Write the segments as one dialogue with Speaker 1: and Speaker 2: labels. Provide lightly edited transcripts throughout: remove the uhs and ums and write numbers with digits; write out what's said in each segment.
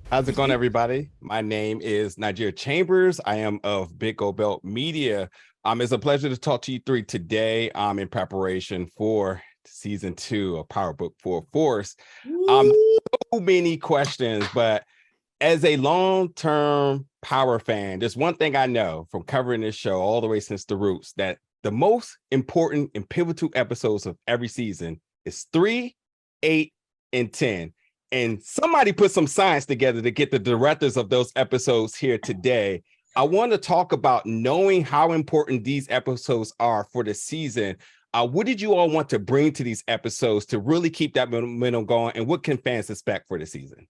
Speaker 1: How's it going, everybody? My name is Nigeria Chambers. I am of Big Gold Belt Media. It's a pleasure to talk to you three today. I'm in preparation for season 2 of Power Book 4 Force. So many questions, but as a long-term Power fan, there's one thing I know from covering this show all the way since the roots, that the most important and pivotal episodes of every season is 3, 8, and 10. And somebody put some science together to get the directors of those episodes here today. I want to talk about knowing how important these episodes are for the season. What did you all want to bring to these episodes to really keep that momentum going? And what can fans expect for the season?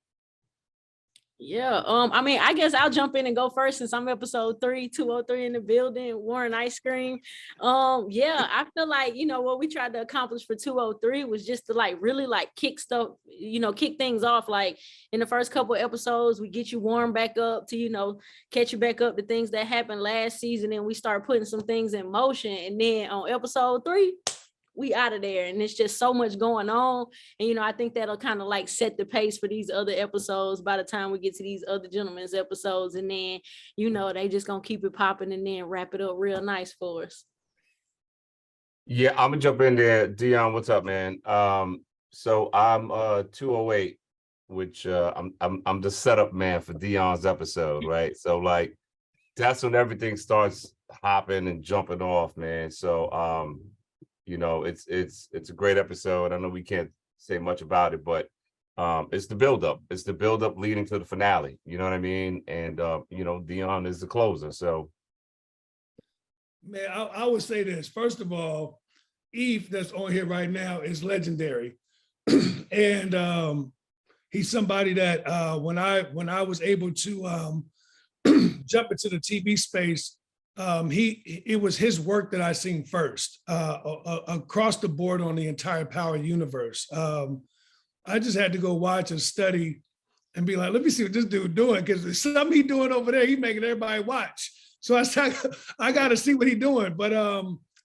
Speaker 2: Yeah, I guess I'll jump in and go first since I'm episode 3, 203 in the building, Warren Ice Cream. I feel like, what we tried to accomplish for 203 was just to really kick stuff, kick things off. Like in the first couple of episodes, we get you warmed back up to, catch you back up to things that happened last season, and we start putting some things in motion. And then on episode 3, we out of there, and it's just so much going on. And I think that'll kind of set the pace for these other episodes by the time we get to these other gentlemen's episodes. And then they just gonna keep it popping and then wrap it up real nice for us.
Speaker 3: Yeah, I'm gonna jump in there. Deon, what's up, man? So I'm 208, which I'm the setup man for Deon's episode, right? So that's when everything starts hopping and jumping off, man. So it's a great episode. I know we can't say much about it, but it's the buildup. It's the buildup leading to the finale. You know what I mean? And Deon is the closer. So,
Speaker 4: man, I would say this. First of all, Eif, that's on here right now, is legendary, and he's somebody that when I was able to jump into the TV space. It was his work that I seen first across the board on the entire Power universe. I just had to go watch and study and be like, let me see what this dude doing, because there's something he doing over there. He making everybody watch. So I got to see what he doing. But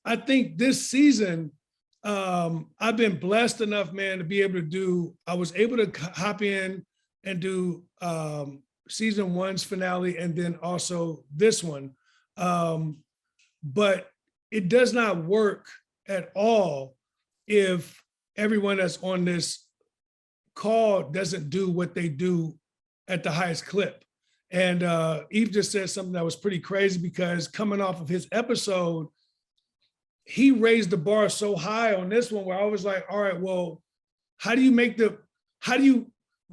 Speaker 4: I think this season, I've been blessed enough, man, to be able to I was able to hop in and do season 1's finale, and then also this one. But it does not work at all if everyone that's on this call doesn't do what they do at the highest clip. And Eif just said something that was pretty crazy, because coming off of his episode, he raised the bar so high on this one where I was like, all right, well,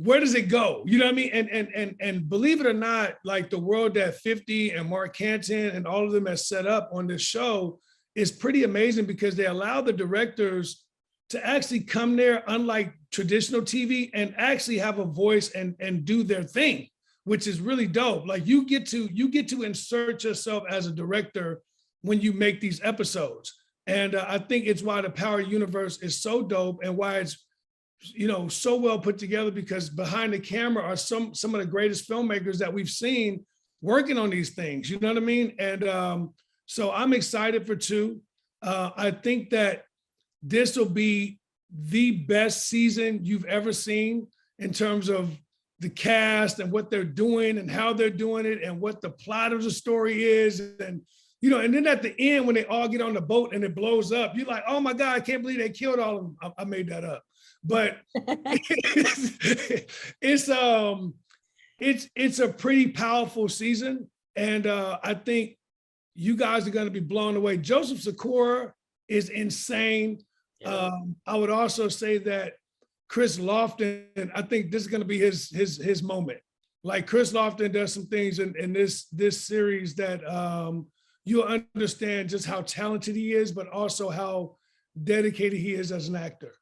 Speaker 4: where does it go? You know what I mean? And believe it or not, the world that 50 and Mark Canton and all of them have set up on this show is pretty amazing, because they allow the directors to actually come there, unlike traditional TV, and actually have a voice and do their thing, which is really dope. You get to insert yourself as a director when you make these episodes. And I think it's why the Power universe is so dope, and why it's so well put together, because behind the camera are some of the greatest filmmakers that we've seen working on these things. You know what I mean? And so I'm excited for 2. I think that this will be the best season you've ever seen in terms of the cast and what they're doing and how they're doing it and what the plot of the story is. And and then at the end, when they all get on the boat and it blows up, you're like, oh my God, I can't believe they killed all of them. I made that up. But it's a pretty powerful season, and I think you guys are going to be blown away. Joseph Sikora is insane. Yeah. I would also say that Chris Lofton, I think this is going to be his moment. Chris Lofton does some things in this series that you'll understand just how talented he is, but also how dedicated he is as an actor.